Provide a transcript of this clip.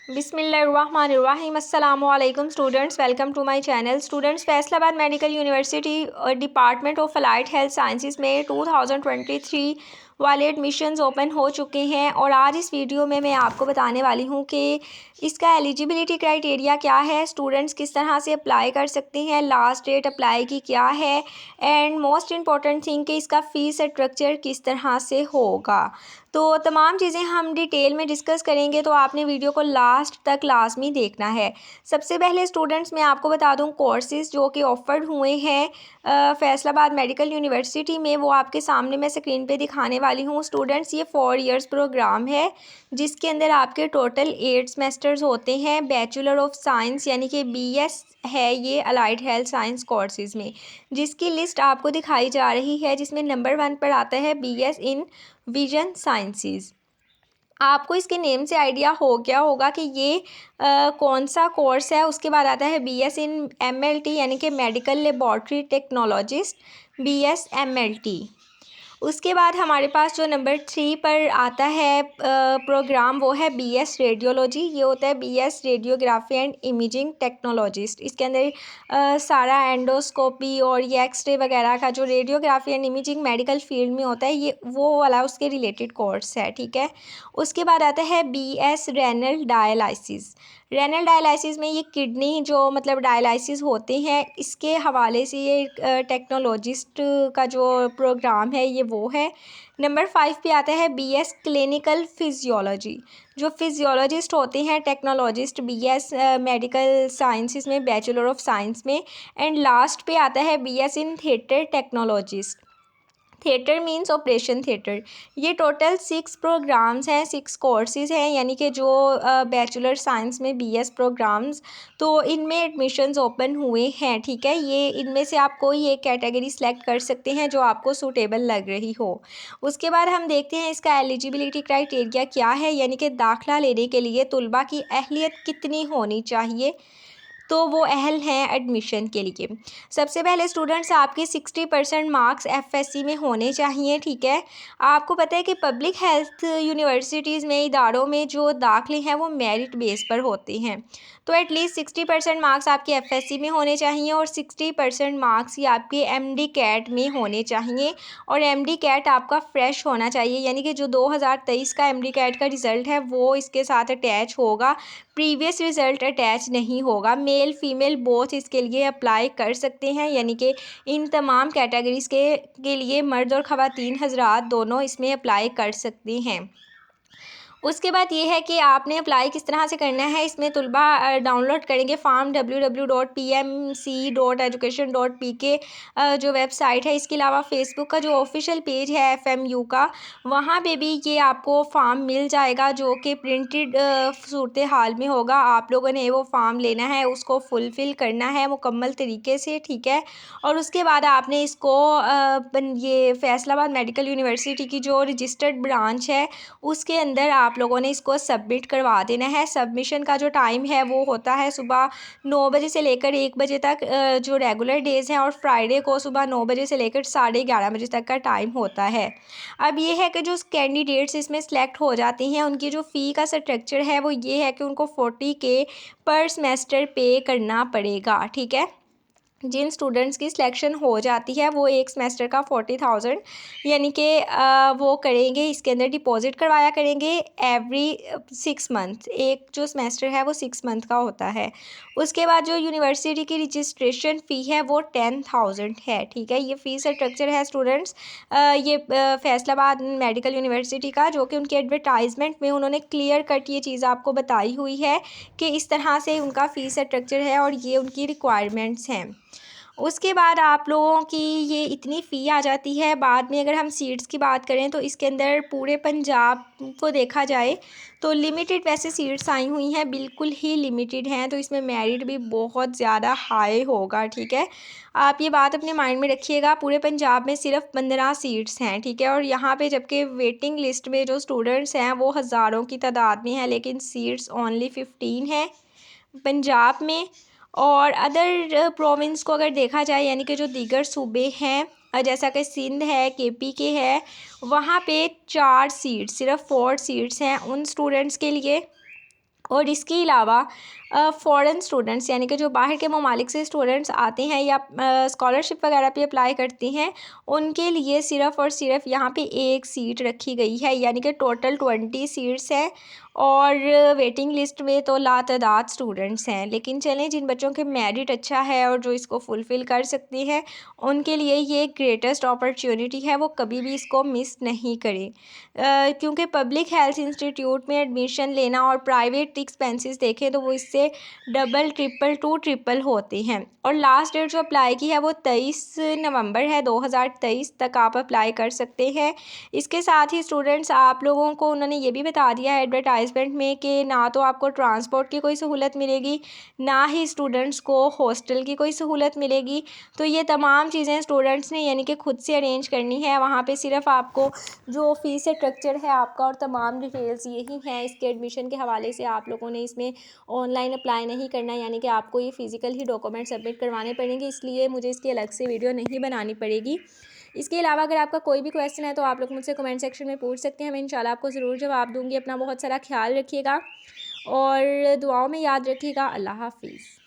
बिस्मिल्लाहिर्रहमानिर्रहीम। अस्सलामु अलैकुम students, welcome to my channel. Students, Faisalabad medical university department of allied health sciences में 2023 वाले एडमिशन्स ओपन हो चुके हैं और आज इस वीडियो में मैं आपको बताने वाली हूँ कि इसका एलिजिबिलिटी क्राइटेरिया क्या है, स्टूडेंट्स किस तरह से अप्लाई कर सकते हैं, लास्ट डेट अप्लाई की क्या है एंड मोस्ट इम्पॉर्टेंट थिंग कि इसका फ़ीस स्ट्रक्चर किस तरह से होगा। तो तमाम चीज़ें हम डिटेल में डिस्कस करेंगे, तो आपने वीडियो को लास्ट तक लाजमी देखना है। सबसे पहले स्टूडेंट्स मैं आपको बता दूं कोर्सेज़ जो कि ऑफ़र्ड हुए हैं फैसलाबाद मेडिकल यूनिवर्सिटी में, वो आपके सामने मैं स्क्रीन पे दिखाने वाली हूँ। स्टूडेंट्स, ये 4 इयर्स प्रोग्राम है जिसके अंदर आपके टोटल 8 सेमेस्टर्स होते हैं। बैचलर ऑफ साइंस यानी कि BS है ये अलाइड हेल्थ साइंस कोर्सेज़ में, जिसकी लिस्ट आपको दिखाई जा रही है, जिसमें नंबर 1 पर आता है BS इन विजन साइंसेस। आपको इसके नेम से आइडिया हो गया होगा कि ये कौन सा कोर्स है। उसके बाद आता है BS इन MLT यानी कि medical laboratory technologist, BS MLT। उसके बाद हमारे पास जो नंबर 3 पर आता है प्रोग्राम, वो है BS रेडियोलॉजी। ये होता है BS radiography and imaging technologist. इसके अंदर सारा एंडोस्कोपी और ये एक्सरे वगैरह का जो radiography and imaging medical field में होता है, ये वो वाला उसके रिलेटेड कोर्स है, ठीक है। उसके बाद आता है BS renal dialysis. Renal dialysis में ये किडनी जो मतलब डायलिसिस होते हैं, इसके हवाले से ये टेक्नोलॉजिस्ट का जो प्रोग्राम है ये वो है। नंबर 5 पे आता है BS क्लिनिकल फिजियोलॉजी। जो फिजियोलॉजिस्ट होते हैं टेक्नोलॉजिस्ट BS मेडिकल साइंसेस में, बैचलर ऑफ साइंस में। एंड लास्ट पे आता है BS in theatre technologist. Theatre means operation theatre. ये टोटल 6 प्रोग्राम्स हैं, 6 कोर्सेज़ हैं, यानी कि जो बैचलर साइंस में BS प्रोग्राम्स, तो इनमें एडमिशन्स ओपन हुए हैं, ठीक है। ये इनमें से आप कोई एक कैटेगरी सेलेक्ट कर सकते हैं जो आपको सूटेबल लग रही हो। उसके बाद हम देखते हैं इसका एलिजिबिलिटी क्राइटेरिया क्या है, यानी कि दाखिला लेने के लिए तलबा की अहलियत कितनी होनी चाहिए, तो वो अहल हैं एडमिशन के लिए। सबसे पहले स्टूडेंट्स, आपके 60% मार्क्स FSC में होने चाहिए, ठीक है। आपको पता है कि पब्लिक हेल्थ यूनिवर्सिटीज़ में, इदारों में जो दाखिले हैं वो मेरिट बेस पर होते हैं, तो एटलीस्ट 60% मार्क्स आपके FSC में होने चाहिए और 60% मार्क्स ही आपके MD कैट में होने चाहिए। और MD कैट आपका फ्रेश होना चाहिए, यानी कि जो 2023 का MD कैट का रिज़ल्ट है वो इसके साथ अटैच होगा, प्रीवियस रिज़ल्ट अटैच नहीं होगा। मेल फीमेल बोथ इसके लिए अप्लाई कर सकते हैं, यानी कि इन तमाम कैटेगरीज़ के लिए मर्द और ख़वातीन हज़रात दोनों इसमें अप्लाई कर सकते हैं। उसके बाद ये है कि आपने अप्लाई किस तरह से करना है। इसमें तलबा डाउनलोड करेंगे फॉर्म www.pmc.education.pk जो वेबसाइट है। इसके अलावा फेसबुक का जो ऑफिशियल पेज है FMU का, वहाँ पे भी ये आपको फॉर्म मिल जाएगा जो कि प्रिंटेड सूरत हाल में होगा। आप लोगों ने वो फॉर्म लेना है, उसको फुलफ़िल करना है मुकम्मल तरीके से, ठीक है। और उसके बाद आपने इसको ये फैसलाबाद मेडिकल यूनिवर्सिटी की जो रजिस्टर्ड ब्रांच है उसके अंदर आप लोगों ने इसको सबमिट करवा देना है। सबमिशन का जो टाइम है वो होता है सुबह 9 बजे से लेकर 1 बजे तक, जो रेगुलर डेज़ हैं, और फ्राइडे को सुबह 9 बजे से लेकर 11:30 बजे तक का टाइम होता है। अब ये है कि जो कैंडिडेट्स इसमें सेलेक्ट हो जाते हैं, उनकी जो फ़ी का स्ट्रक्चर है वो ये है कि उनको 40K पर सेमेस्टर पे करना पड़ेगा, ठीक है। जिन स्टूडेंट्स की सिलेक्शन हो जाती है वो एक सेमेस्टर का 40,000 यानी कि वो करेंगे, इसके अंदर डिपॉजिट करवाया करेंगे एवरी 6 मंथ। एक जो सेमेस्टर है वो 6 मंथ का होता है। उसके बाद जो यूनिवर्सिटी की रजिस्ट्रेशन फ़ी है वो 10,000 है, ठीक है। ये फ़ीस स्ट्रक्चर है स्टूडेंट्स, ये फैसलाबाद मेडिकल यूनिवर्सिटी का, जो कि उनके एडवर्टाइजमेंट में उन्होंने क्लियर कट ये चीज़ आपको बताई हुई है कि इस तरह से उनका फ़ीस स्ट्रक्चर है और ये उनकी रिक्वायरमेंट्स हैं। उसके बाद आप लोगों की ये इतनी फ़ी आ जाती है। बाद में अगर हम सीट्स की बात करें तो इसके अंदर पूरे पंजाब को देखा जाए तो लिमिटेड वैसे सीट्स आई हुई हैं, बिल्कुल ही लिमिटेड हैं, तो इसमें मेरिट भी बहुत ज़्यादा हाई होगा, ठीक है। आप ये बात अपने माइंड में रखिएगा। पूरे पंजाब में सिर्फ 15 सीट्स हैं, ठीक है। और यहाँ पे जबकि वेटिंग लिस्ट में जो स्टूडेंट्स हैं वो हज़ारों की तादाद में हैं, लेकिन सीट्स ओनली 15 हैं पंजाब में। और अदर प्रोविंस को अगर देखा जाए, यानी कि जो दीगर सूबे हैं जैसा कि सिंध है, KP के है, वहाँ पे 4 सीट्स, सिर्फ 4 सीट्स हैं उन स्टूडेंट्स के लिए। और इसके अलावा फ़ॉरेन स्टूडेंट्स यानी कि जो बाहर के ममालिक से स्टूडेंट्स आते हैं या स्कॉलरशिप वगैरह पे अप्लाई करते हैं, उनके लिए सिर्फ़ और सिर्फ यहाँ पे एक सीट रखी गई है, यानी कि टोटल 20 सीट्स हैं और वेटिंग लिस्ट में तो लातादाद स्टूडेंट्स हैं। लेकिन चलें, जिन बच्चों के मेरिट अच्छा है और जो इसको फुलफ़िल कर सकते हैं, उनके लिए ये ग्रेटेस्ट अपॉर्चुनिटी है, वो कभी भी इसको मिस नहीं करें। क्योंकि पब्लिक हेल्थ इंस्टीट्यूट में एडमिशन लेना और प्राइवेट एक्सपेंसेस देखें तो वो इससे डबल ट्रिपल टू ट्रिपल होते हैं। और लास्ट डेट जो अप्लाई की है वो 23 नवंबर है 2023 तक आप अप्लाई कर सकते हैं। इसके साथ ही स्टूडेंट्स, आप लोगों को उन्होंने ये भी बता दिया है एडवर्टाइजमेंट में कि ना तो आपको ट्रांसपोर्ट की कोई सहूलत मिलेगी, ना ही स्टूडेंट्स को हॉस्टल की कोई सहूलत मिलेगी। तो ये तमाम चीज़ें स्टूडेंट्स ने यानी कि खुद से अरेंज करनी है। वहाँ पे सिर्फ आपको जो फ़ीस स्ट्रक्चर है आपका और तमाम डिटेल्स यही हैं। इसके एडमिशन के हवाले से आप लोगों ने इसमें ऑनलाइन अप्लाई नहीं करना, यानी कि आपको ये फ़िज़िकल ही डॉक्यूमेंट सबमिट करवाने पड़ेंगे, इसलिए मुझे इसकी अलग से वीडियो नहीं बनानी पड़ेगी। इसके अलावा अगर आपका कोई भी क्वेश्चन है तो आप लोग मुझसे कमेंट सेक्शन में पूछ सकते हैं, मैं इंशाल्लाह आपको ज़रूर जवाब दूँगी। अपना बहुत सारा ख्याल रखिएगा और दुआओं में याद रखिएगा। अल्लाह हाफ़िज़।